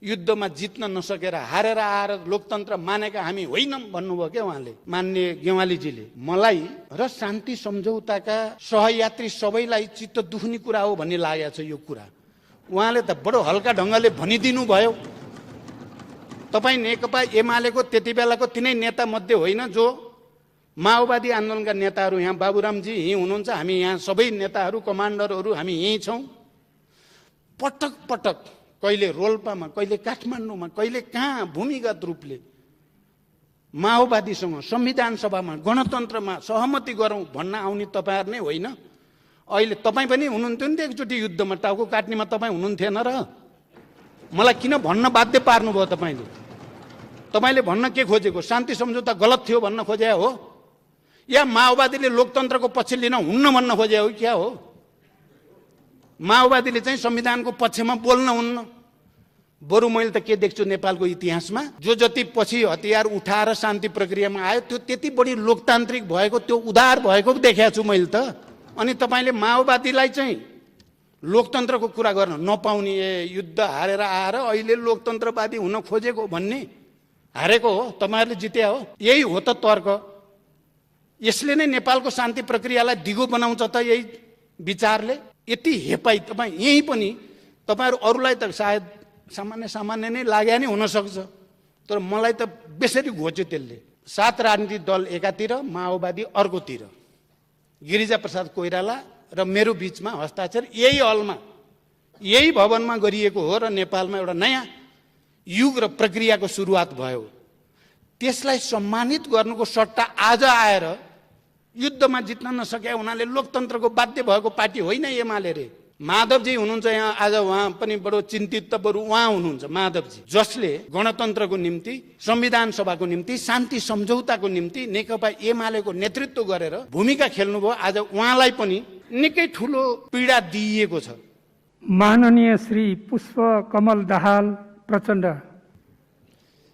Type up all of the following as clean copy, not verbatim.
युद्धमा जित्न नसकेर हारेर आएर लोकतन्त्र मानेका हामी होइनौँ भन्नुभयो क्या उहाँले, माननीय गेवालीजीले। मलाई र शान्ति सम्झौताका सहयात्री सबैलाई चित्त दुख्ने कुरा हो भन्ने लागेको छ यो कुरा। उहाँले त बडो हल्का ढङ्गले भनिदिनु भयो। तपाईँ नेकपा एमालेको त्यति बेलाको तिनै नेता मध्ये होइन जो माओवादी आन्दोलनका नेताहरू, यहाँ बाबुरामजी यहीँ हुनुहुन्छ, हामी यहाँ सबै नेताहरू कमान्डरहरू हामी यहीँ छौँ। पटक पटक कहिले रोल्पामा, कहिले काठमाडौँमा, कहिले कहाँ भूमिगत रूपले माओवादीसँग संविधान सभामा गणतन्त्रमा सहमति गरौँ भन्न आउने तपाईँहरू नै होइन। अहिले तपाईँ पनि हुनुहुन्थ्यो नि त एकचोटि युद्धमा, टाउको काट्नेमा तपाईँ हुनुहुन्थेन र? मलाई किन भन्न बाध्य पार्नुभयो तपाईँले? तपाईँले भन्न के खोजेको? शान्ति सम्झौता गलत थियो भन्न खोजे हो, या माओवादीले लोकतन्त्रको पक्ष लिन हुन्न भन्न खोजे हो? क्या हो? माओवादीले चाहिँ संविधानको पक्षमा बोल्न हुन्न। बरु मैले त के देख्छु नेपालको इतिहासमा, जो जति पछि हतियार उठाएर शान्ति प्रक्रियामा आयो त्यो त्यति बढी लोकतान्त्रिक भएको, त्यो उदार भएको देखेको छु मैले त। अनि तपाईँले माओवादीलाई चाहिँ लोकतन्त्रको कुरा गर्न नपाउने, युद्ध हारेर आएर अहिले लोकतन्त्रवादी हुन खोजेको भन्ने, हारेको हो, तपाईँहरूले जित्या हो। यही हो त तर्क। यसले नै नेपालको शान्ति प्रक्रियालाई दिगो बनाउँछ त यही विचारले। यति हेपाई तपाईँ यहीँ पनि, तपाईँहरू अरूलाई त सायद सामान्य नै लाग्या नै हुनसक्छ, तर मलाई त बेसरी घोच्यो त्यसले। 7 राजनीतिक दल एकातिर, माओवादी अर्कोतिर, गिरिजा प्रसाद कोइराला र मेरो बिचमा हस्ताक्षर यही हलमा, यही भवनमा गरिएको हो र नेपालमा एउटा नयाँ युग र प्रक्रियाको सुरुवात भयो। त्यसलाई सम्मानित गर्नुको सट्टा आज आएर युद्धमा जित्न नसके हुनाले लोकतन्त्रको बाध्य भएको पार्टी होइन एमाले रे। माधवजी हुनुहुन्छ यहाँ आज, उहाँ पनि बडो चिन्तित त बरु उहाँ हुनुहुन्छ माधवजी, जसले गणतन्त्रको निम्ति, संविधान सभाको निम्ति, शान्ति सम्झौताको निम्ति नेकपा एमालेको नेतृत्व गरेर भूमिका खेल्नुभयो। आज उहाँलाई पनि निकै ठुलो पीडा दिइएको छ। माननीय श्री पुष्प कमल दाहाल प्रचण्ड।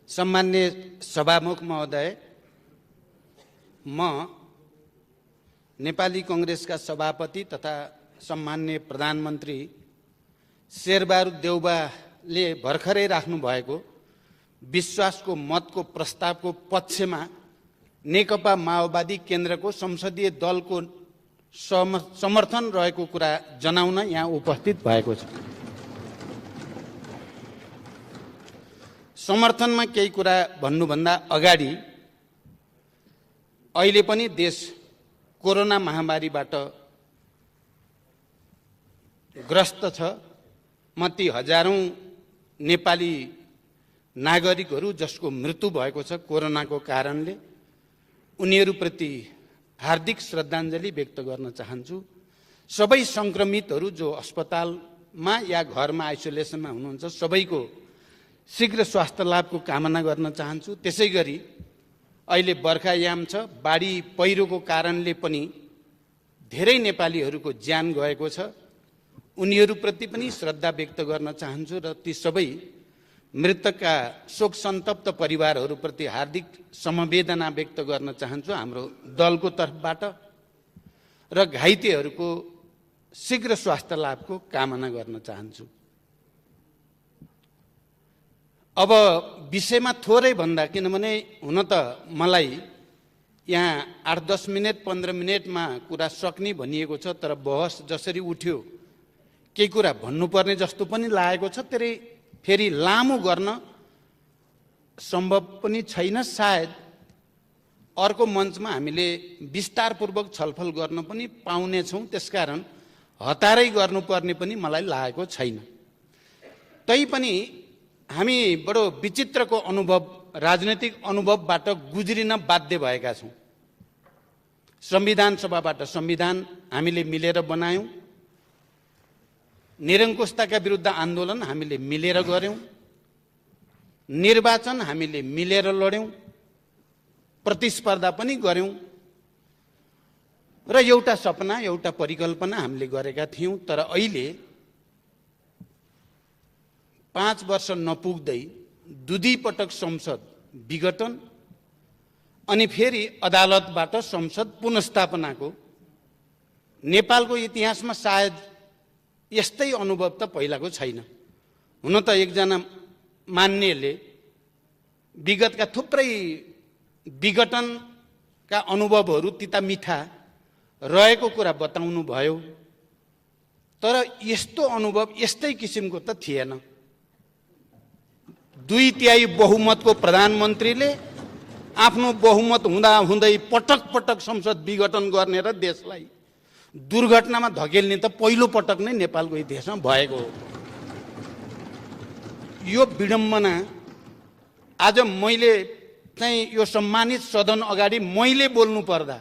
सम्मान्य सभामुख महोदय, म नेपाली कांग्रेसका सभापति तथा सम्मान्य प्रधानमन्त्री शेरबहादुर देउवाले भर्खरै राख्नु भएको विश्वासको मतको प्रस्तावको पक्षमा नेकपा माओवादी केन्द्रको संसदीय दलको समर्थन रहेको कुरा जनाउन यहाँ उपस्थित भएको छ। समर्थनमा केही कुरा भन्नुभन्दा अगाडि, अहिले पनि देश कोरोना महामारीबाट ग्रस्त छ। म ती हजारौं नेपाली नागरिकहरू जसको मृत्यु भएको छ कोरोनाको कारणले, उनीहरूप्रति हार्दिक श्रद्धाञ्जली व्यक्त गर्न चाहन्छु। सबै संक्रमितहरू जो अस्पतालमा या घरमा आइसोलेसनमा हुनुहुन्छ सबैको शीघ्र स्वास्थ्य लाभको कामना गर्न चाहन्छु। त्यसै गरी अहिले बर्खायाम छ, बाढी पहिरोको कारणले पनि धेरै नेपालीहरूको ज्यान गएको छ, उनीहरूप्रति पनि श्रद्धा व्यक्त गर्न चाहन्छु र ती सबै मृतकका शोक सन्तप्त परिवारहरूप्रति हार्दिक समवेदना व्यक्त गर्न चाहन्छु हाम्रो दलको तर्फबाट र घाइतेहरूको शीघ्र स्वास्थ्य लाभको कामना गर्न चाहन्छु। अब विषयमा थोरै भन्दा, किनभने हुन त मलाई यहाँ 8-10 मिनट 15 मिनटमा कुरा सक्ने भनिएको छ, तर बहस जसरी उठ्यो केही कुरा भन्नुपर्ने जस्तो पनि लागेको छ। त्यसरी फेरि लामो गर्न सम्भव पनि छैन। सायद अर्को मञ्चमा हामीले विस्तारपूर्वक छलफल गर्न पनि पाउनेछौँ, त्यसकारण हतारै गर्नुपर्ने पनि मलाई लागेको छैन। तैपनि हामी बडो विचित्रको अनुभव, राजनैतिक अनुभवबाट गुज्रिन बाध्य भएका छौँ। संविधान सभाबाट संविधान हामीले मिलेर बनायौँ, निरङ्कुशताका विरुद्ध आन्दोलन हामीले मिलेर गर्यौँ, निर्वाचन हामीले मिलेर लड्यौँ, प्रतिस्पर्धा पनि गर्यौँ र एउटा सपना, एउटा परिकल्पना हामीले गरेका थियौँ। तर अहिले 5 वर्ष नपुग्दै दुईपटक संसद विघटन अनि फेरि अदालतबाट संसद पुनर्स्थापनाको नेपालको इतिहासमा सायद यस्तै अनुभव त पहिलाको छैन। हुन त एकजना मान्नेले विगतका थुप्रै विघटनका अनुभवहरू तिता मिठा रहेको कुरा बताउनु भयो। तर यस्तो अनुभव यस्तै किसिमको त थिएन। 2/3 बहुमतको प्रधानमन्त्रीले आफ्नो बहुमत हुँदा हुँदै पटक पटक संसद विघटन गर्ने र देशलाई दुर्घटनामा धकेल्ने त पहिलो पटक नै नेपालको इतिहासमा भएको हो। यो विडम्बना आज मैले चाहिँ यो सम्मानित सदन अगाडि मैले बोल्नु पर्दा,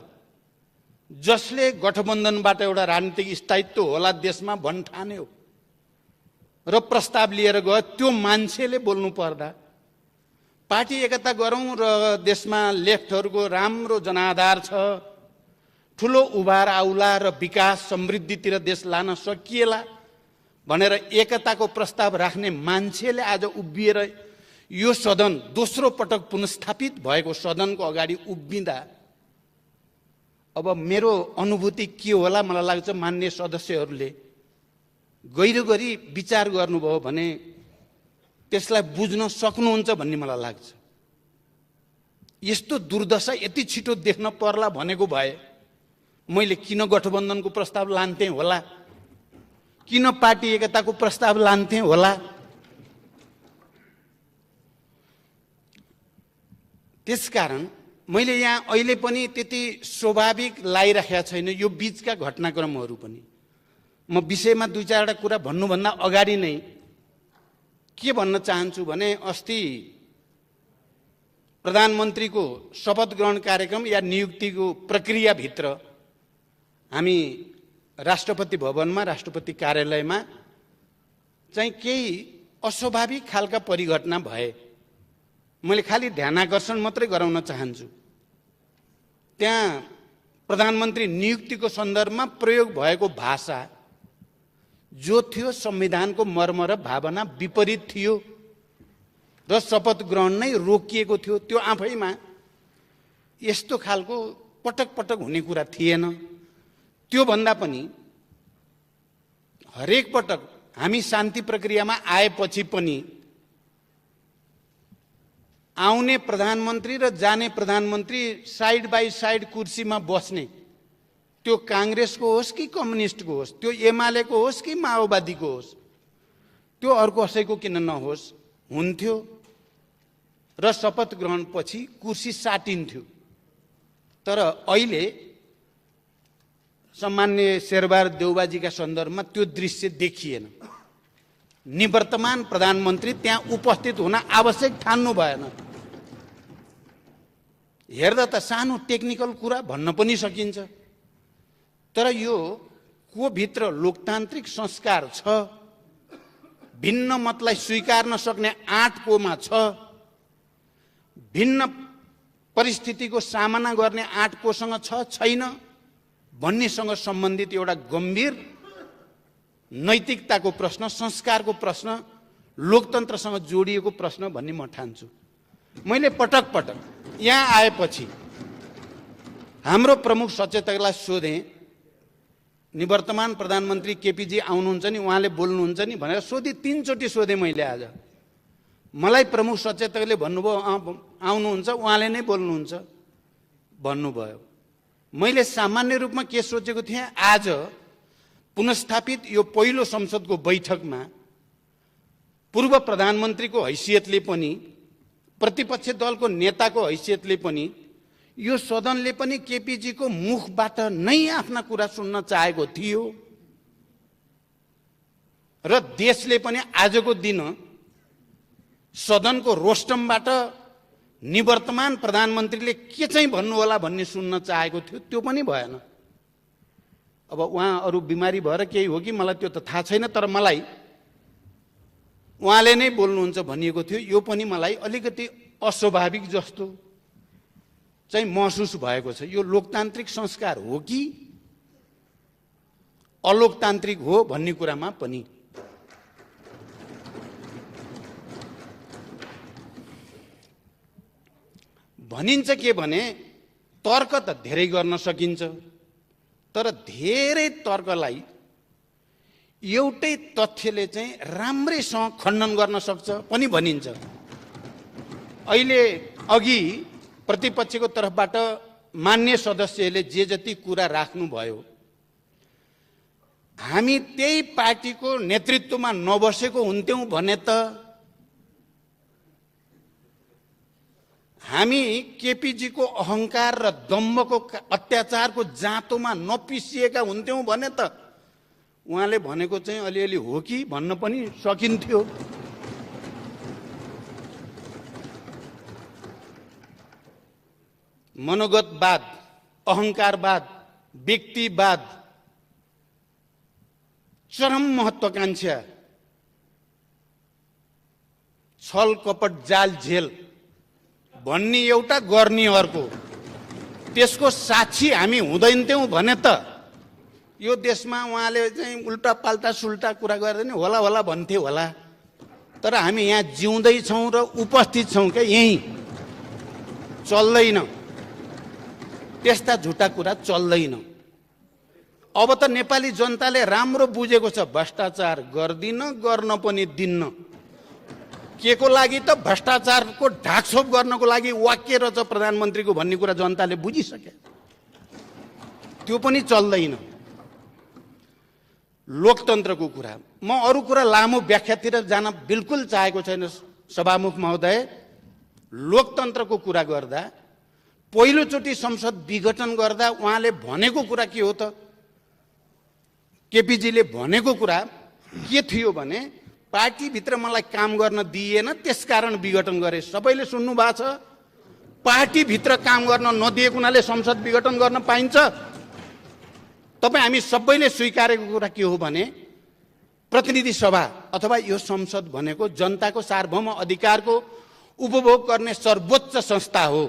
जसले गठबन्धनबाट एउटा राजनीतिक स्थायित्व होला देशमा भन्ठान्यो र प्रस्ताव लिएर गयो, त्यो मान्छेले बोल्नु पर्दा, पार्टी एकता गरौँ र देशमा लेफ्टहरूको राम्रो जनाधार छ, ठुलो उभार आउला र विकास समृद्धितिर देश लान सकिएला भनेर एकताको प्रस्ताव राख्ने मान्छेले आज उभिएर यो सदन दोस्रो पटक पुनस्थापित भएको सदनको अगाडि उभिँदा अब मेरो अनुभूति के होला मलाई लाग्छ मान्य सदस्यहरूले गहिरो गरी विचार गर्नुभयो भने त्यसलाई बुझ्न सक्नुहुन्छ भन्ने मलाई लाग्छ। यस्तो दुर्दशा यति छिटो देख्न पर्ला भनेको भए मैले किन गठबन्धनको प्रस्ताव लान्थेँ होला, किन पार्टी एकताको प्रस्ताव लान्थेँ होला। त्यसकारण मैले यहाँ अहिले पनि त्यति स्वाभाविक लागिराखेका छैन यो बीचका घटनाक्रमहरू पनि। म विषयमा 2-4वटा कुरा भन्नुभन्दा अगाडि नै के भन्न चाहन्छु भने अस्ति प्रधानमन्त्रीको शपथ ग्रहण कार्यक्रम या नियुक्तिको प्रक्रियाभित्र हामी राष्ट्रपति भवनमा राष्ट्रपति कार्यालयमा चाहिँ केही अस्वाभाविक खालका परिघटना भए। मैले खालि ध्यानाकर्षण मात्रै गराउन चाहन्छु। त्यहाँ प्रधानमन्त्री नियुक्तिको सन्दर्भमा प्रयोग भएको भाषा जो थियो संविधानको मर्म र भावना विपरीत थियो र शपथ ग्रहण नै रोकिएको थियो। त्यो आफैमा यस्तो खालको पटक पटक हुने कुरा थिएन। त्यो भन्दा पनि हरेक पटक हामी शान्ति प्रक्रियामा आएपछि पनि आउने प्रधानमन्त्री र जाने प्रधानमन्त्री साइड बाई साइड कुर्सीमा बस्ने, त्यो कांग्रेसको होस् कि कम्युनिस्टको होस्, त्यो एमालेको होस् कि माओवादीको होस्, त्यो अर्को कसैको किन नहोस्, हुन्थ्यो र शपथ ग्रहण पछि कुर्सी साटिन्थ्यो। तर अहिले सम्मान्य शेरबहादुर देउबाजीका सन्दर्भमा त्यो दृश्य देखिएन। निवर्तमान प्रधानमन्त्री त्यहाँ उपस्थित हुन आवश्यक ठान्नु भएन। हेर्दा त सानो टेक्निकल कुरा भन्न पनि सकिन्छ, तर यो को भित्र लोकतान्त्रिक संस्कार छ, भिन्न मतलाई स्वीकार्न सक्ने आँट कोमा छ, भिन्न परिस्थितिको सामना गर्ने आँट कोसँग छ छैन भन्नेसँग सम्बन्धित एउटा गम्भीर नैतिकताको प्रश्न, संस्कारको प्रश्न, लोकतन्त्रसँग जोडिएको प्रश्न भन्ने म ठान्छु। मैले पटक पटक यहाँ आएपछि हाम्रो प्रमुख सचेतकलाई सोधेँ, निवर्तमान प्रधानमन्त्री केपीजी आउनुहुन्छ नि, उहाँले बोल्नुहुन्छ नि भनेर सोधेँ। 3 चोटि सोधेँ मैले आज। मलाई प्रमुख सचेतकले भन्नुभयो आउनुहुन्छ, उहाँले नै बोल्नुहुन्छ भन्नुभयो। मैले सामान्य रूपमा के सोचेको थिएँ, आज पुनस्थापित यो पहिलो संसदको बैठकमा पूर्व प्रधानमन्त्रीको हैसियतले पनि, प्रतिपक्ष दलको नेताको हैसियतले पनि, यो सदनले पनि केपीजीको मुखबाट नै आफ्ना कुरा सुन्न चाहेको थियो र देशले पनि आजको दिन सदनको रोस्टमबाट निवर्तमान प्रधानमन्त्रीले के चाहिँ भन्नु होला भन्ने सुन्न चाहेको थियो। त्यो पनि भएन। अब उहाँ अरू बिमारी भएर केही हो कि मलाई त्यो त थाहा छैन, तर मलाई उहाँले नै बोल्नुहुन्छ भनिएको थियो। यो पनि मलाई अलिकति अस्वाभाविक जस्तो चाहिँ महसुस भएको छ। यो लोकतान्त्रिक संस्कार हो कि अलोकतान्त्रिक हो भन्ने कुरामा पनि भनिन्छ के भने तर्क त धेरै गर्न सकिन्छ, तर धेरै तर्कलाई एउटै तथ्यले चाहिँ राम्रैसँग खण्डन गर्न सक्छ पनि भनिन्छ। अहिले अघि प्रतिपक्षको तर्फबाट मान्य सदस्यले जे जति कुरा राख्नुभयो, हामी त्यही पार्टीको नेतृत्वमा नबसेको हुन्थ्यौं भने त हामी केपीजीको अहंकार र दम्भको अत्याचारको जाँतोमा नपिसिएका हुन्थ्यौं भने त उहाँले भनेको चाहिँ अलिअलि हो कि भन्न पनि सकिन्थ्यो। मनोगतवाद, अहंकारवाद, व्यक्तिवाद, चरम महत्वाकांक्षा, छल कपट जाल झेल भन्ने एउटा गर्ने अर्को, त्यसको साक्षी हामी हुँदैनथ्यौं भने त यो देशमा उहाँले चाहिँ उल्टा पाल्टा सुल्टा कुरा गर्दैन होला होला भन्थे होला। तर हामी यहाँ जिउँदै छौं र उपस्थित छौं के यही चल्दैन, त्यस्ता झुटा कुरा चल्दैन। अब त नेपाली जनताले राम्रो बुझेको छ, भ्रष्टाचार गर्दिन, गर्न पनि दिन्न। के को लागि त भ्रष्टाचारको ढाकछोप गर्नको लागि वाक्य रहेछ प्रधानमन्त्रीको भन्ने कुरा जनताले बुझिसके, त्यो पनि चल्दैन। लोकतन्त्रको कुरा, म अरू कुरा लामो व्याख्यातिर जान बिल्कुल चाहेको छैन सभामुख महोदय। लोकतन्त्रको कुरा गर्दा पहिलोचोटि संसद विघटन गर्दा उहाँले भनेको कुरा के हो त? केपीजीले भनेको कुरा के थियो भने पार्टीभित्र मलाई काम गर्न दिएन त्यसकारण विघटन गरे। सबैले सुन्नु भएको छ, पार्टीभित्र काम गर्न नदिएको हुनाले संसद विघटन गर्न पाइन्छ? तपाईँ हामी सबैले स्वीकारेको कुरा के हो भने प्रतिनिधि सभा अथवा यो संसद भनेको जनताको सार्वभौम अधिकारको उपभोग गर्ने सर्वोच्च संस्था हो।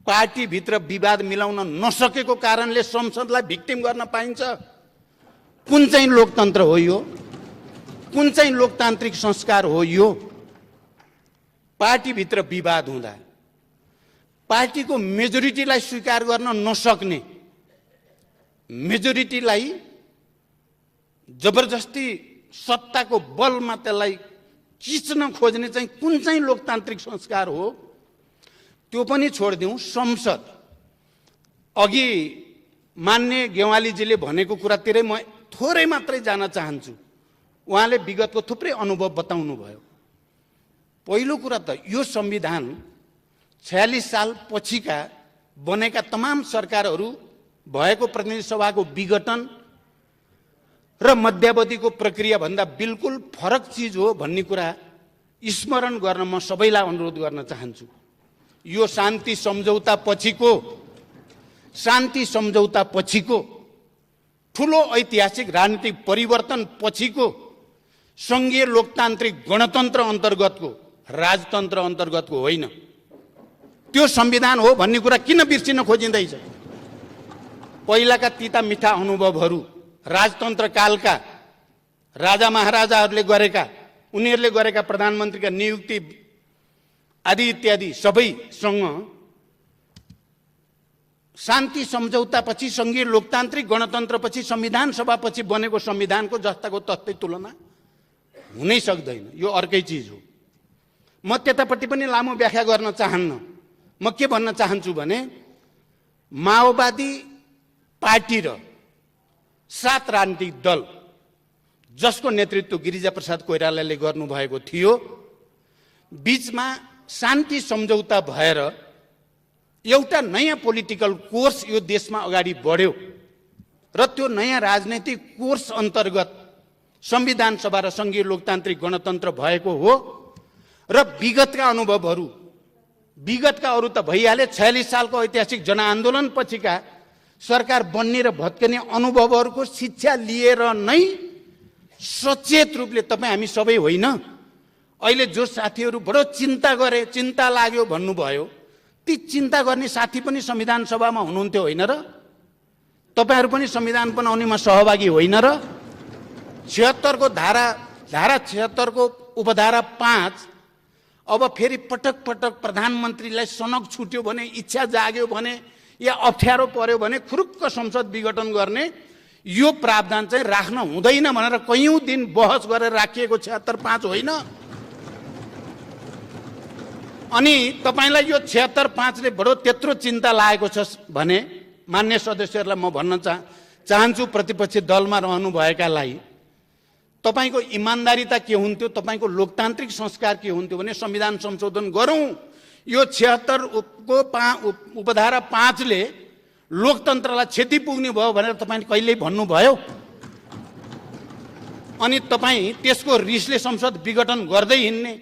पार्टीभित्र विवाद मिलाउन नसकेको कारणले संसदलाई भिक्टिम गर्न पाइन्छ? कुन चाहिँ लोकतन्त्र हो यो? कुन चाहिँ लोकतान्त्रिक संस्कार हो यो? पार्टीभित्र विवाद हुँदा पार्टीको मेजोरिटीलाई स्वीकार गर्न नसक्ने, मेजोरिटीलाई जबरजस्ती सत्ताको बलमा त्यसलाई खिच्न खोज्ने चाहिँ कुन चाहिँ लोकतान्त्रिक संस्कार हो? त्यो पनि छोडिदिउँ। संसद, अघि मान्य गेवालीजीले भनेको कुरातिरै म थोरै मात्रै जान चाहन्छु। उहाँले विगतको थुप्रै अनुभव बताउनु भयो। पहिलो कुरा त यो संविधान 46 साल पछिका बनेका तमाम सरकारहरू भएको प्रतिनिधि सभाको विघटन र मध्यावधिको प्रक्रिया भन्दा बिल्कुल फरक चिज हो भन्ने कुरा स्मरण गर्न म सबैलाई अनुरोध गर्न चाहन्छु। यो शान्ति सम्झौता पछिको ठूलो ऐतिहासिक राजनीतिक परिवर्तन पछिको संघीय लोकतान्त्रिक गणतन्त्र अन्तर्गतको, राजतन्त्र अन्तर्गतको होइन। त्यो संविधान हो भन्ने कुरा किन बिर्सिन खोजिँदैछ? पहिलाका तिता मिठा अनुभवहरू, राजतन्त्र कालका राजा महाराजाहरूले गरेका, उनीहरूले गरेका प्रधानमन्त्रीका नियुक्ति आदि इत्यादि सबैसँग शान्ति सम्झौतापछि, संघीय लोकतान्त्रिक गणतन्त्रपछि, संविधान सभापछि बनेको संविधानको जस्ताको तस्तै तुलना हुनै सक्दैन। यो अर्कै चिज हो। म त्यतापट्टि पनि लामो व्याख्या गर्न चाहन्न। म के भन्न चाहन्छु भने माओवादी पार्टी र 7 राजनीतिक दल जसको नेतृत्व गिरिजाप्रसाद कोइरालाले गर्नुभएको थियो, बीचमा शान्ति सम्झौता भएर एउटा नयाँ पोलिटिकल कोर्स यो देशमा अगाडि बढ्यो र त्यो नयाँ राजनैतिक कोर्स अन्तर्गत संविधान सभा र संघीय लोकतान्त्रिक गणतन्त्र भएको हो। र विगतका अनुभवहरू, विगतका अरू त भइहाले, 46 सालको ऐतिहासिक जनआन्दोलन पछिका सरकार बन्ने र भत्कने अनुभवहरूको शिक्षा लिएर नै सचेत रूपले तपाईँ हामी सबै होइन, अहिले जो साथीहरू बडो चिन्ता लाग्यो भन्नुभयो, ती चिन्ता गर्ने साथी पनि संविधान सभामा हुनुहुन्थ्यो होइन र? तपाईहरू पनि संविधान बनाउनेमा सहभागी होइन र? 76 को धारा 76 को उपधारा 5 अब फेरि पटक पटक प्रधानमन्त्रीलाई सनक छुट्यो भने, इच्छा जाग्यो भने या अप्ठ्यारो पर्यो भने खुरुक्क संसद विघटन गर्ने यो प्रावधान चाहिँ राख्न हुँदैन भनेर कयौं दिन बहस गरेर राखिएको 76.5 होइन। अनि तपाईलाई यो 76.5 ले बडो त्यत्रो चिन्ता लागेको छ भने मान्य सदस्यहरूलाई म भन्न चाहन्छु, प्रतिपक्षी दलमा रहनुभएकालाई तपाईको इमानदारीता के हुन्थ्यो, तपाईको लोकतान्त्रिक संस्कार के हुन्थ्यो भने संविधान संशोधन गरौं। यो 76 को उपधारा 5 ले लोकतन्त्रलाई क्षति पुग्ने भयो भनेर तपाईले कहिल्यै भन्नुभयो? अनि तपाई त्यसको रिसले संसद विघटन गर्दै हिँड्ने,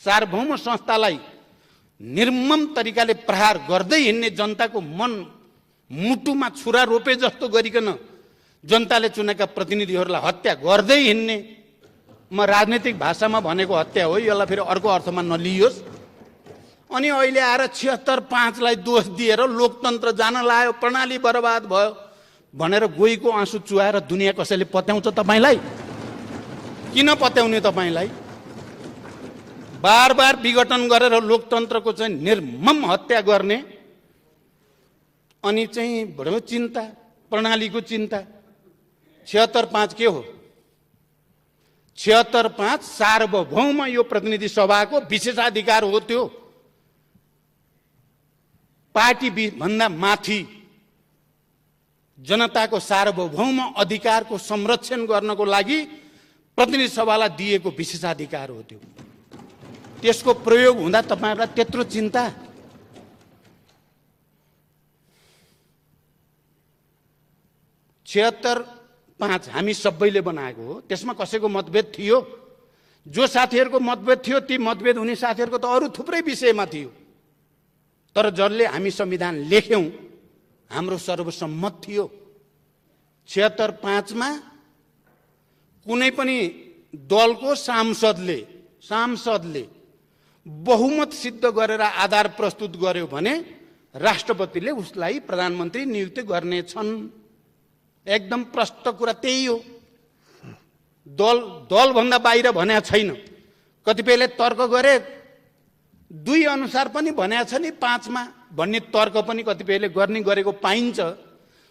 सार्वभौम संस्थालाई निर्मम तरिकाले प्रहार गर्दै हिँड्ने, जनताको मन मुटुमा छुरा रोपे जस्तो गरिकन जनताले चुनेका प्रतिनिधिहरूलाई हत्या गर्दै हिँड्ने, म राजनीतिक भाषामा भनेको हत्या हो, यसलाई फेरि अर्को अर्थमा नलियोस्। अनि अहिले आएर 76.5 लाई दोष दिएर लोकतन्त्र जान लाग्यो, प्रणाली बर्बाद भयो भनेर गोहीको आँसु चुहाएर दुनिया कसैले पत्याउँछ तपाईलाई? किन पत्याउने तपाईलाई? बार बार विघटन गरेर लोकतन्त्रको चाहिँ निर्मम हत्या गर्ने, अनि चाहिँ बडो चिन्ता, प्रणालीको चिन्ता। 76.5 के हो? 76.5 सार्वभौम यो प्रतिनिधि सभाको विशेषाधिकार हो। त्यो पार्टी भन्दा माथि जनताको सार्वभौम अधिकारको संरक्षण गर्नको लागि प्रतिनिधि सभालाई दिएको विशेषाधिकार हो। त्यो त्यसको प्रयोग हुँदा तपाईहरुलाई त्यत्रो चिन्ता? 76.5 हामी सबैले बनाएको हो, त्यसमा कसैको मतभेद थियो? जो साथीहरुको मतभेद थियो ती मतभेद हुने साथीहरुको त अरु थुप्रै विषयमा थियो, तर जसले हामी संविधान लेख्यौं हाम्रो सर्वसम्मत थियो। 76.5 मा कुनै पनि दलको सांसदले बहुमत सिद्ध गरेर आधार प्रस्तुत गर्यो भने राष्ट्रपतिले उसलाई प्रधानमन्त्री नियुक्त गर्नेछन्। एकदम प्रष्ट कुरा त्यही हो। दल भन्दा बाहिर भनेको छैन। कतिपयले तर्क गरे 2 अनुसार पनि भनेको छ नि 5 मा भन्ने तर्क पनि कतिपयले गर्ने गरेको पाइन्छ।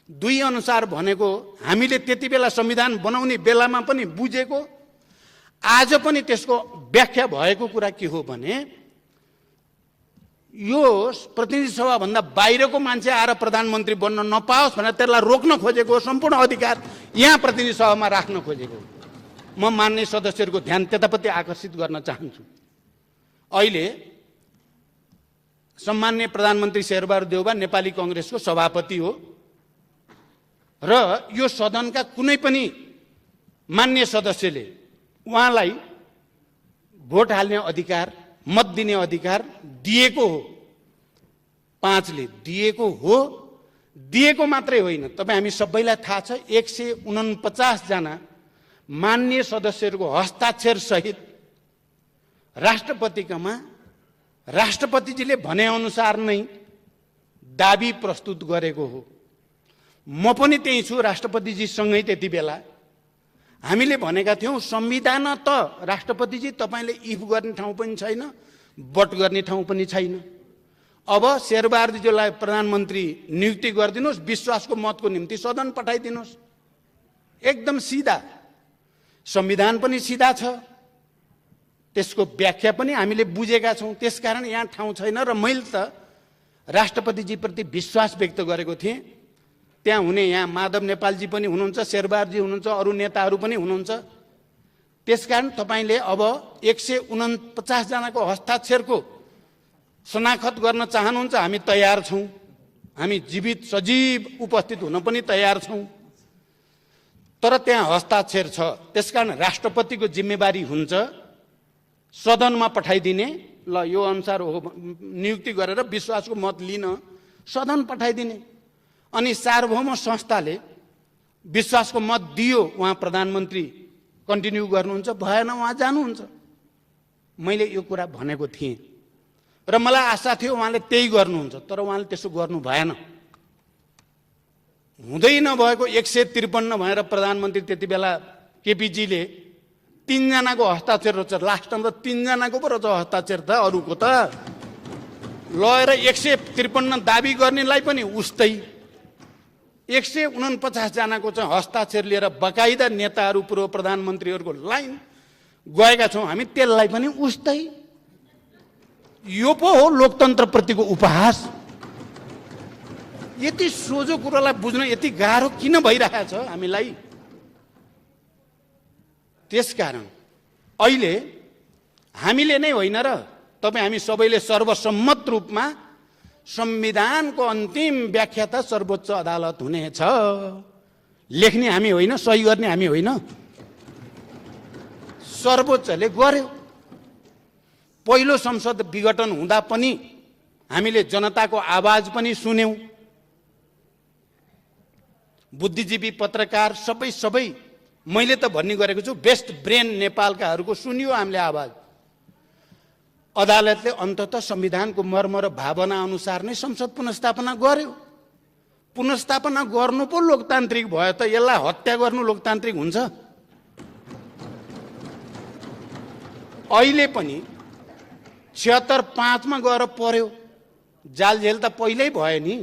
2 अनुसार भनेको हामीले त्यति बेला संविधान बनाउने बेलामा पनि बुझेको, आज पनि त्यसको व्याख्या भएको कुरा के हो भने यो प्रतिनिधि सभा भन्दा बाहिरको मान्छे आएर प्रधानमन्त्री बन्न नपाओस् भनेर त्यसलाई रोक्न खोजेको सम्पूर्ण अधिकार यहाँ प्रतिनिधि सभामा राख्न खोजेको। म मान्य सदस्यहरूको ध्यान त्यतापट्टि आकर्षित गर्न चाहन्छु। अहिले सम्माननीय प्रधानमन्त्री शेरबहादुर देउबा नेपाली कांग्रेसको सभापति हो र यो सदनका कुनै पनि मान्य सदस्यले उहाँलाई भोट हाल्ने अधिकार, मत दिने अधिकार दिएको हो। 5 ले दिएको हो। दिएको मात्रै होइन, तपाई हामी सबैलाई थाहा छ 149 जना मान्य सदस्यहरूको हस्ताक्षर सहित राष्ट्रपतिकामा राष्ट्रपतिजीले भने अनुसार नै दाबी प्रस्तुत गरेको हो। म पनि त्यही छु, राष्ट्रपतिजी सँगै त्यति बेला हामीले भनेका थियौं संविधान त राष्ट्रपतिजी तपाईले इफ गर्ने ठाउँ पनि छैन, बट गर्ने ठाउँ पनि छैन। अब शेरबहादुरजीलाई प्रधानमन्त्री नियुक्ति गरिदिनुस्, विश्वासको मतको निम्ति सदन पठाइदिनुस्। एकदम सिधा। संविधान पनि सिधा छ, त्यसको व्याख्या पनि हामीले बुझेका छौं। त्यसकारण यहाँ ठाउँ छैन र मैले त राष्ट्रपतिजी प्रति विश्वास व्यक्त गरेको थिएँ। त्यहाँ हुने यहाँ माधव नेपालजी पनि हुनुहुन्छ, शेरबहादुरजी हुनुहुन्छ, अरु नेताहरू पनि हुनुहुन्छ। त्यसकारण तपाईले अब 149 जनाको हस्ताक्षरको शनाखत गर्न चाहनुहुन्छ, हामी तयार छौं। हामी जीवित सजीव उपस्थित हुन पनि तयार छौं। तर त्यहाँ हस्ताक्षर छ, त्यसकारण राष्ट्रपतिको जिम्मेवारी हुन्छ सदनमा पठाइदिने। ल यो अनुसार हो नियुक्ति गरेर विश्वासको मत लिन सदन पठाइदिने। अनि सार्वभौम संस्थाले विश्वासको मत दियो, उहाँ प्रधानमन्त्री कन्टिन्यू गर्नुहुन्छ, भएन उहाँ जानुहुन्छ। मैले यो कुरा भनेको थिएँ र मलाई आशा थियो उहाँले त्यही गर्नुहुन्छ, तर उहाँले त्यसो गर्नु भएन। हुँदै नभएको 153 भएर प्रधानमन्त्री त्यति बेला केपीजीले 3 जनाको हस्ताक्षर रहेछ। लास्टमा त 3 जनाको पो रहेछ हस्ताक्षर त, अरूको त लगेर 153 दाबी गर्नेलाई पनि उस्तै। 149 जनाको चाहिँ हस्ताक्षर लिएर बकाइदा नेताहरू पूर्व प्रधानमन्त्रीहरूको लाइन गएका छौँ हामी, त्यसलाई पनि उस्तै। यो पो हो लोकतन्त्रप्रतिको उपहास। यति सोझो कुरोलाई बुझ्न यति गाह्रो किन भइरहेको छ हामीलाई? त्यसकारण अहिले हामीले नै होइन र तपाईँ हामी सबैले सर्वसम्मत रूपमा संविधानको अन्तिम व्याख्याता सर्वोच्च अदालत हुनेछ। लेख्ने हामी होइन, सही गर्ने हामी होइन, सर्वोच्चले गर्यो। पहिलो संसद विघटन हुँदा पनि हामीले जनताको आवाज पनि सुन्यौं। बुद्धिजीवी, पत्रकार सबै मैले त भन्ने गरेको छु, बेस्ट ब्रेन नेपालकाहरूको सुनियो हामीले आवाज। अदालतले अन्ततः संविधानको मर्म र भावना अनुसार नै संसद पुनर्स्थापना गर्यो। पुनर्स्थापना गर्नु पो लोकतान्त्रिक भयो त यसलाई हत्या गर्नु लोकतान्त्रिक हुन्छ? अहिले पनि 76-5 मा गएर पर्यो। जालझेल त पहिल्यै भयो नि।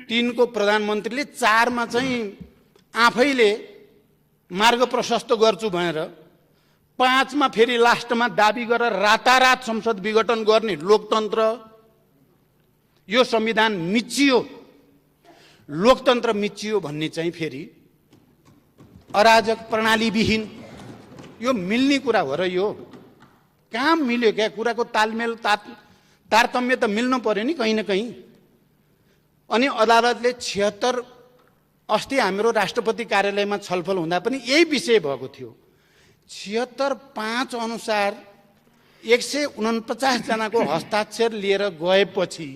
3 को प्रधानमन्त्रीले 4 मा चाहिँ आफैले मार्ग प्रशस्त गर्छु भनेर 5 मा फेरि लास्टमा दाबी गरेर रातारात संसद विघटन गर्ने लोकतन्त्र, यो संविधान मिचियो, लोकतन्त्र मिचियो भन्ने चाहिँ फेरि अराजक प्रणालीविहीन, यो मिल्ने कुरा हो र यो कहाँ मिल्यो क्या? कुराको तालमेल तारतम्य त मिल्नु पर्यो नि कहीँ न कहीँ। अनि अदालतले 76, अस्ति हाम्रो राष्ट्रपति कार्यालयमा छलफल हुँदा पनि यही विषय भएको थियो। 76-5 अनुसार 149 जनाको हस्ताक्षर लिएर गएपछि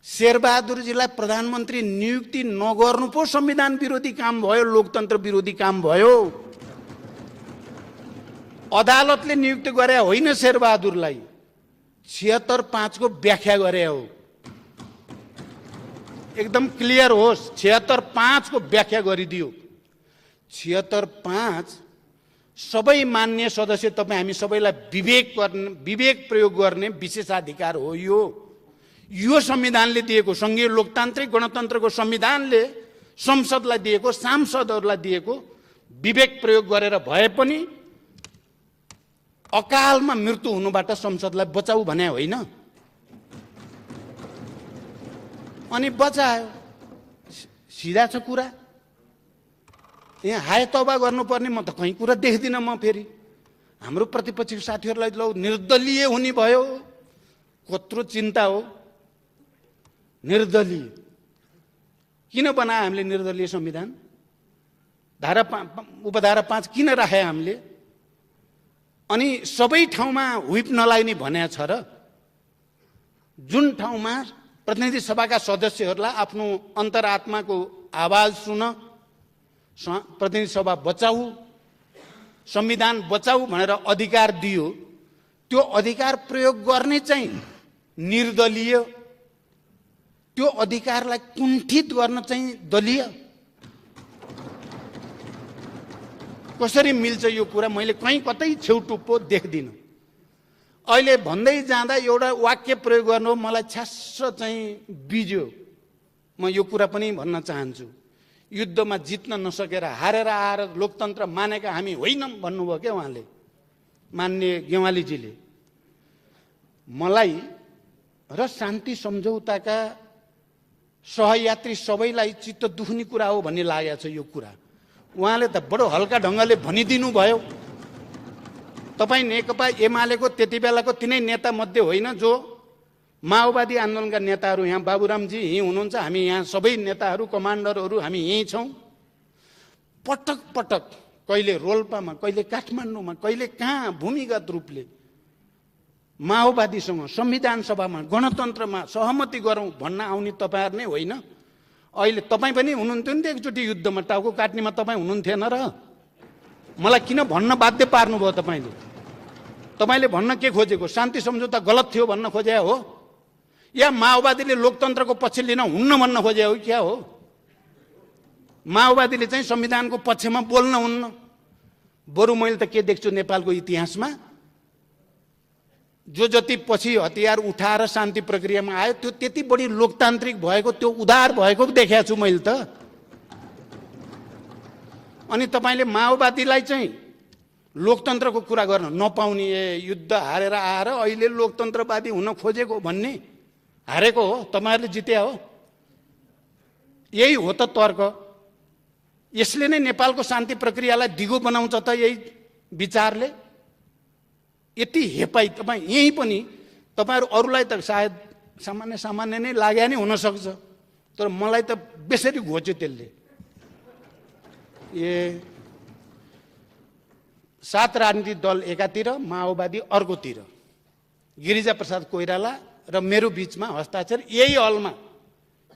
शेरबहादुरजीलाई प्रधानमन्त्री नियुक्ति नगर्नु पो संविधान विरोधी काम भयो, लोकतन्त्र विरोधी काम भयो। अदालतले नियुक्ति गरे होइन शेरबहादुरलाई, 76-5 को व्याख्या गरे हो। एकदम क्लियर होस्, 76-5 को व्याख्या गरिदियो। 76-5 सबै मान्य सदस्य, तपाईँ हामी सबैलाई विवेक प्रयोग गर्ने विशेषाधिकार हो। यो संविधानले दिएको, संघीय लोकतान्त्रिक गणतन्त्रको संविधानले संसदलाई दिएको, सांसदहरूलाई दिएको विवेक प्रयोग गरेर भए पनि अकालमा मृत्यु हुनुबाट संसदलाई बचाऊ भने होइन। अनि बचायो, सिधा छ कुरा। यहाँ हाय तौबा गर्नुपर्ने म त कहीँ कुरा देख्दिनँ म। फेरि हाम्रो प्रतिपक्षीको साथीहरूलाई लौ निर्दलीय हुने भयो, कत्रो चिन्ता हो। निर्दलीय किन बनायो हामीले? निर्दलीय संविधान उपधारा 5 किन राखे हामीले? अनि सबै ठाउँमा व्हिप नलाग्ने भनेको छ र? जुन ठाउँमा प्रतिनिधि सभाका सदस्यहरूलाई आफ्नो अन्तरात्माको आवाज सुन, प्रतिनिधि सभा बचाऊ, संविधान बचाऊ भनेर अधिकार दियो, त्यो अधिकार प्रयोग गर्ने चाहिँ निर्दलीय, त्यो अधिकारलाई कुण्ठित गर्न चाहिँ दलीय। कसरी मिल्छ यो कुरा? मैले कहीँ कतै छेउटुप्पो देख्दिनँ। अहिले भन्दै जाँदा एउटा वाक्य प्रयोग गर्नु मलाई छ्यास्स चाहिँ बिज्यो। म यो कुरा पनि भन्न चाहन्छु, युद्धमा जित्न नसकेर हारेर आएर लोकतन्त्र मानेका हामी होइनौँ भन्नुभयो क्या उहाँले, मान्य गेवालीजीले। मलाई र शान्ति सम्झौताका सहयात्री सबैलाई चित्त दुख्ने कुरा हो भन्ने लागेको छ यो कुरा। उहाँले त बडो हल्का ढङ्गले भनिदिनु भयो। तपाईँ नेकपा एमालेको त्यति बेलाको तिनै नेता मध्ये होइन जो माओवादी आन्दोलनका नेताहरू, यहाँ बाबुरामजी यहीँ हुनुहुन्छ, हामी यहाँ सबै नेताहरू, कमान्डरहरू हामी यहीँ छौँ। पटक पटक कहिले रोल्पामा, कहिले काठमाडौँमा, कहिले कहाँ भूमिगत रूपले माओवादीसँग संविधान सभामा, गणतन्त्रमा सहमति गरौँ भन्न आउने तपाईँहरू नै होइन? अहिले तपाईँ पनि हुनुहुन्थ्यो नि त एकचोटि युद्धमा, टाउको काट्नेमा तपाईँ हुनुहुन्थेन र? मलाई किन भन्न बाध्य पार्नुभयो तपाईँले? तपाईँले भन्न के खोजेको? शान्ति सम्झौता गलत थियो भन्न खोजे हो, या माओवादीले लोकतन्त्रको पक्ष लिन हुन्न भन्न खोजे हो? क्या हो? माओवादीले चाहिँ संविधानको पक्षमा बोल्न हुन्न। बरु मैले त के देख्छु नेपालको इतिहासमा, जो जति पछि हतियार उठाएर शान्ति प्रक्रियामा आयो त्यो त्यति बढी लोकतान्त्रिक भएको, त्यो उदार भएको पो देखेको छु मैले त। अनि तपाईले माओवादीलाई चाहिँ लोकतन्त्रको कुरा गर्न नपाउने, युद्ध हारेर आएर अहिले लोकतन्त्रवादी हुन खोजेको भन्ने, हारेको हो, तपाईहरुले जिते हो। यही हो त तर्क। यसले नै नेपालको शान्ति प्रक्रियालाई दिगो बनाउँछ त यही विचारले। यति हेपाई तपाई यही पनि तपाईहरु अरूलाई त सायद सामान्य नै लाग्या नै हुन सक्छ, तर मलाई त बेसरी घोच्यो त्यसले। 7 राजनीतिक दल एकातिर, माओवादी अर्कोतिर, गिरिजाप्रसाद कोइराला र मेरो बीचमा हस्ताक्षर यही हलमा,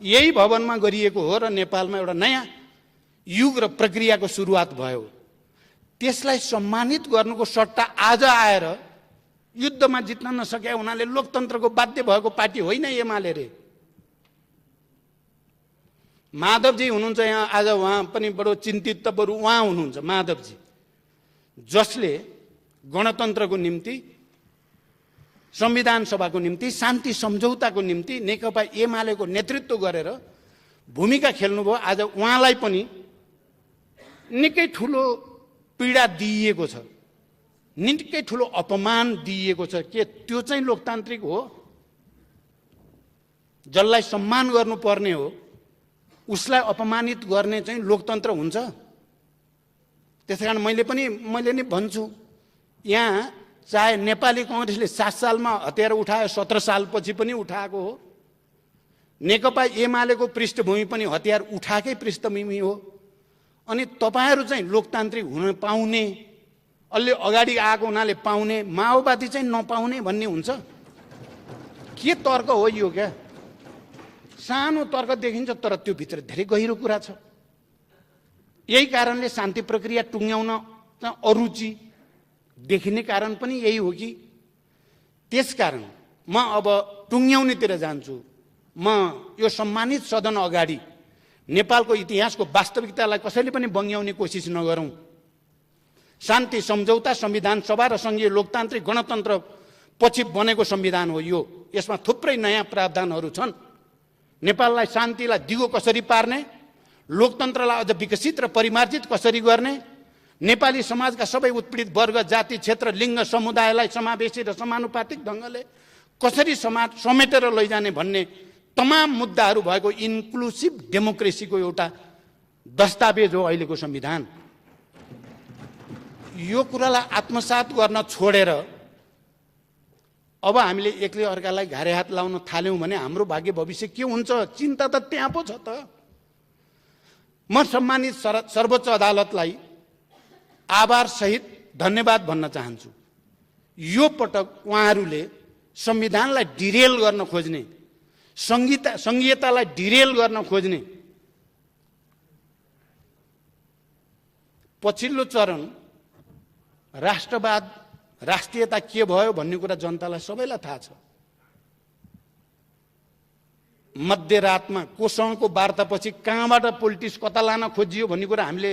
यही भवनमा गरिएको हो र नेपालमा एउटा नयाँ युग र प्रक्रियाको सुरुवात भयो। त्यसलाई सम्मानित गर्नुको सट्टा आज आएर युद्धमा जित्न नसके हुनाले लोकतन्त्रको बाध्य भएको पार्टी होइन एमाले रे। माधवजी हुनुहुन्छ यहाँ आज, उहाँ पनि बडो चिन्तित त बरु उहाँ हुनुहुन्छ माधवजी, जसले गणतन्त्रको निम्ति, संविधान सभाको निम्ति, शान्ति सम्झौताको निम्ति नेकपा एमालेको नेतृत्व गरेर भूमिका खेल्नुभयो। आज उहाँलाई पनि निकै ठुलो पीडा दिइएको छ, निकै ठुलो अपमान दिइएको छ। के त्यो चाहिँ लोकतान्त्रिक हो? जसलाई सम्मान गर्नुपर्ने हो उसलाई अपमानित गर्ने चाहिँ लोकतन्त्र हुन्छ? त्यसैकारण मैले नै भन्छु, यहाँ चाहे नेपाली कांग्रेसले 7 सालमा हतियार उठायो, 17 सालपछि पनि उठाएको हो। नेकपा एमालेको पृष्ठभूमि पनि हतियार उठाएकै पृष्ठभूमि हो। अनि तपाईहरु चाहिँ लोकतान्त्रिक हुन पाउने, अलि अगाडि आएको हुनाले पाउने, माओवादी चाहिँ नपाउने भन्ने हुन्छ? के तर्क हो यो? क्या सानो तर्क देखिन्छ, तर त्यो भित्र धेरै गहिरो कुरा छ। यही कारणले शान्ति प्रक्रिया टुङ्ग्याउन अरुचि देखिने कारण पनि यही हो कि त्यसकारण म अब टुङ्ग्याउनेतिर जान्छु। म यो सम्मानित सदन अगाडि नेपालको इतिहासको वास्तविकतालाई कसैले पनि बङ्ग्याउने कोसिस नगरौं। शान्ति सम्झौता, संविधान सभा र संघीय लोकतान्त्रिक गणतन्त्र पछि बनेको संविधान हो यो। यसमा थुप्रै नयाँ प्रावधानहरू छन्। नेपाललाई शान्तिलाई दिगो कसरी पार्ने, लोकतन्त्रलाई अझ विकसित र परिमार्जित कसरी गर्ने, नेपाली समाजका सबै उत्पीडित वर्ग, जाति, क्षेत्र, लिङ्ग, समुदायलाई समावेशी र समानुपातिक ढङ्गले कसरी समेटेर लैजाने भन्ने तमाम मुद्दाहरू भएको इन्क्लुसिभ डेमोक्रेसीको एउटा दस्तावेज हो अहिलेको संविधान। यो कुरालाई आत्मसात गर्न छोडेर अब हामीले एकले अर्कालाई घारे हात लाउन थाल्यौं भने हाम्रो भाग्य भविष्य के हुन्छ? चिन्ता त त्यहाँ पो छ त। म सम्मानित सर्वोच्च अदालतलाई आभार सहित धन्यवाद भन्न चाहन्छु। यो पटक उहाँहरूले संविधानलाई डिरेल गर्न खोज्ने, संघीयतालाई डिरेल गर्न खोज्ने पछिल्लो चरण राष्ट्रवाद, राष्ट्रियता के भयो भन्ने कुरा जनतालाई सबैलाई थाहा छ। मध्यरातमा कोसँगको वार्तापछि कहाँबाट पोलिटिक्स कता लान खोजियो भन्ने कुरा हामीले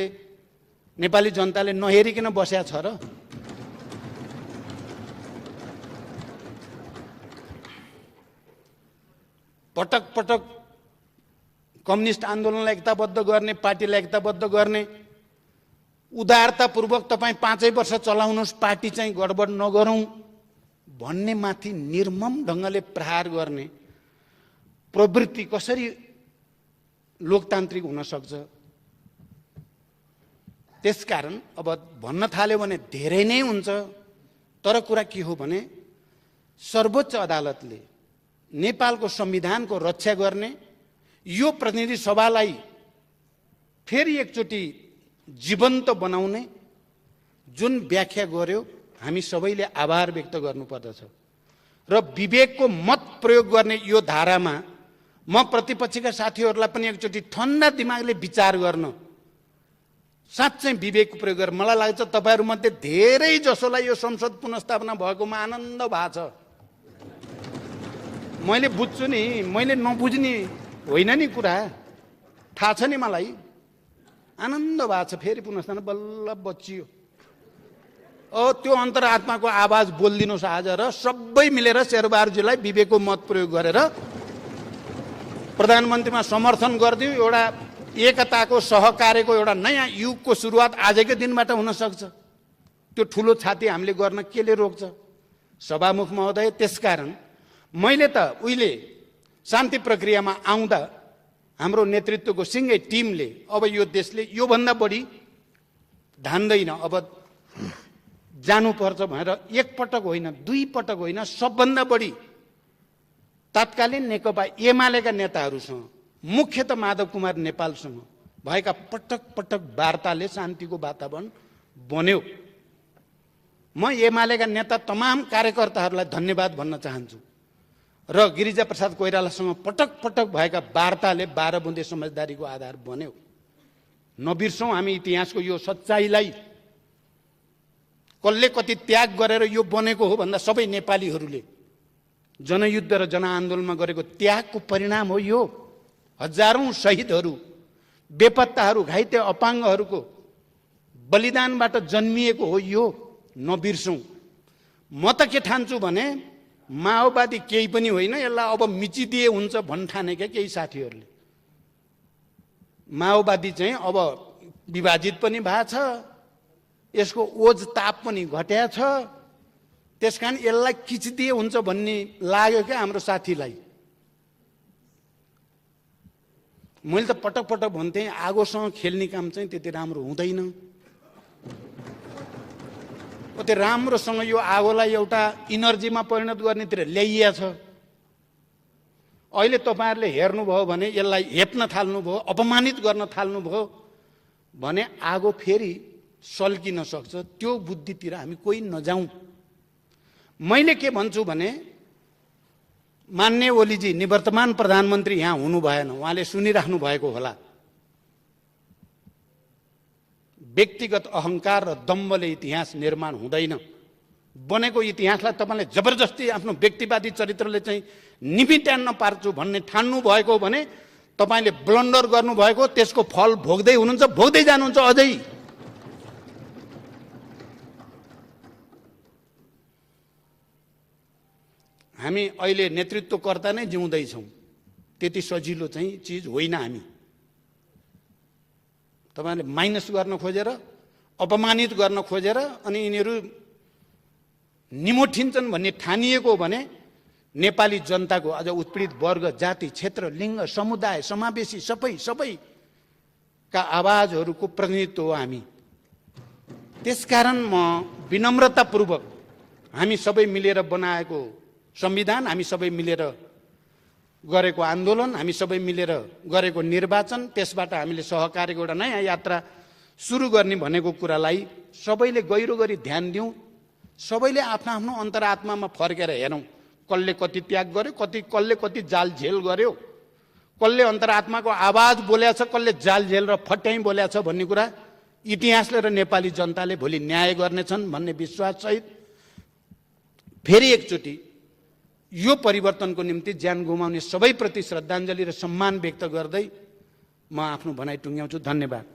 नेपाली जनताले नहेरिकन बस्या छ र? पटक पटक कम्युनिस्ट आन्दोलनलाई एकताबद्ध गर्ने, पार्टीलाई एकताबद्ध गर्ने, उदारतापूर्वक तपाईँ 5 वर्ष चलाउनुहोस्, पार्टी चाहिँ गडबड नगरौं भन्ने माथि निर्मम ढङ्गले प्रहार गर्ने प्रवृत्ति कसरी लोकतान्त्रिक हुन सक्छ? त्यसकारण अब भन्न थाल्यो भने धेरै नै हुन्छ। तर कुरा के हो भने सर्वोच्च अदालतले नेपालको संविधानको रक्षा गर्ने, यो प्रतिनिधि सभालाई फेरि एकचोटि जीवन्त बनाउने जुन व्याख्या गर्यो, हामी सबैले आभार व्यक्त गर्नुपर्दछ। र विवेकको मत प्रयोग गर्ने यो धारामा म प्रतिपक्षका साथीहरूलाई पनि एकचोटि ठन्डा दिमागले विचार गर्न, साँच्चै विवेक प्रयोग गरेर, मलाई लाग्छ तपाईहरुमध्ये धेरै जसोलाई यो संसद पुनर्स्थापना भएकोमा आनन्द भएको छ। मैले बुझ्छु नि, मैले नबुझ्ने होइन नि कुरा, थाहा छ नि मलाई। आनन्द भएको छ, फेरि पुनर्स्थापना बल्ल बचियो। त्यो अन्तरात्माको आवाज बोलिदिनुहोस् आज र सबै मिलेर शेरबहादुरजीलाई विवेकको मत प्रयोग गरेर प्रधानमन्त्रीमा समर्थन गरिदियो। एउटा एकताको सहकार्यको एउटा नयाँ युगको सुरुवात आजकै दिनबाट हुन सक्छ। त्यो ठुलो छाती हामीले गर्न केले रोक्छ? सभामुख महोदय, त्यसकारण मैले त उहिले शान्ति प्रक्रियामा आउँदा हाम्रो नेतृत्वको सिङ्गै टिमले अब यो देशले योभन्दा बढी धान्दैन, अब जानुपर्छ भनेर एकपटक होइन, दुई पटक होइन, सबभन्दा बढी तत्कालीन नेकपा एमालेका नेताहरूसँग, मुख्यत माधव कुमार नेपालसँग भएका पटक पटक वार्ताले शान्तिको वातावरण बन्यो। म एमालेका नेता तमाम कार्यकर्ताहरूलाई धन्यवाद भन्न चाहन्छु र गिरिजा प्रसाद कोइरालासँग पटक पटक भएका वार्ताले 12 बुँदे समझदारीको आधार बन्यो। नबिर्सौँ हामी इतिहासको यो सच्चाइलाई। कसले कति त्याग गरेर यो बनेको हो भन्दा सबै नेपालीहरूले जनयुद्ध र जनआन्दोलनमा गरेको त्यागको परिणाम हो यो। हजारौं शहीदहरू, बेपत्ताहरू, घाइते अपाङ्गहरूको बलिदानबाट जन्मिएको हो यो। नबिर्सौँ। म त के ठान्छु भने माओवादी केही पनि होइन, यसलाई अब मिचिदिए हुन्छ भन्ठानेका केही साथीहरूले। माओवादी चाहिँ अब विभाजित पनि भएको छ, यसको ओज ताप पनि घट्या छ, त्यसकारण यसलाई खिचिदिए हुन्छ भन्ने लाग्यो क्या हाम्रो साथीलाई। मैले त पटक पटक भन्थेँ आगोसँग खेल्ने काम चाहिँ त्यति राम्रो हुँदैन। त्यो राम्रोसँग यो आगोलाई एउटा इनर्जीमा परिणत गर्नेतिर ल्याइएको छ। अहिले तपाईँहरूले हेर्नुभयो भने यसलाई हेप्न थाल्नुभयो, अपमानित गर्न थाल्नुभयो भने आगो फेरि सल्किन सक्छ। त्यो बुद्धितिर हामी कोही नजाउँ। मैले के भन्छु भने मान्य ओलीजी निवर्तमान प्रधानमन्त्री यहाँ हुनु भएन, उहाँले सुनिराख्नु भएको होला। व्यक्तिगत अहङ्कार र दम्बले इतिहास निर्माण हुँदैन। बनेको इतिहासलाई तपाईँले जबरजस्ती आफ्नो व्यक्तिवादी चरित्रले चाहिँ निमिट्यान्न पार्छु भन्ने ठान्नु भएको भने तपाईँले ब्लन्डर गर्नुभएको, त्यसको फल भोग्दै हुनुहुन्छ, भोग्दै जानुहुन्छ अझै। हामी अहिले नेतृत्वकर्ता नै जिउँदैछौँ, त्यति सजिलो चाहिँ चिज होइन। हामी तपाईँले माइनस गर्न खोजेर, अपमानित गर्न खोजेर अनि यिनीहरू निमोठिन्छन् भन्ने ठानिएको हो भने नेपाली जनताको अझ उत्पीडित वर्ग, जाति, क्षेत्र, लिङ्ग, समुदाय, समावेशी सबैका आवाजहरूको प्रतिनिधित्व हो हामी। त्यसकारण म विनम्रतापूर्वक हामी सबै मिलेर बनाएको संविधान, हामी सबै मिलेर गरेको आन्दोलन, हामी सबै मिलेर गरेको निर्वाचन, त्यसबाट हामीले सहकार्यको एउटा नयाँ यात्रा सुरु गर्ने भनेको कुरालाई सबैले गहिरो गरी ध्यान दिउँ। सबैले आफ्नो आफ्नो अन्तरात्मामा फर्केर हेरौँ, कसले कति त्याग गर्यो, कसले कति जाल झेल गर्यो, कसले अन्तरात्माको आवाज बोलेको छ, कसले जाल झेल र फट्याइ बोलेको छ भन्ने कुरा इतिहासले र नेपाली जनताले भोलि न्याय गर्नेछन् भन्ने विश्वाससहित फेरि एकचोटि यो परिवर्तनको निम्ति ज्यान गुमाउने सबैप्रति श्रद्धाञ्जली र सम्मान व्यक्त गर्दै म आफ्नो भनाइ टुङ्ग्याउँछु। धन्यवाद।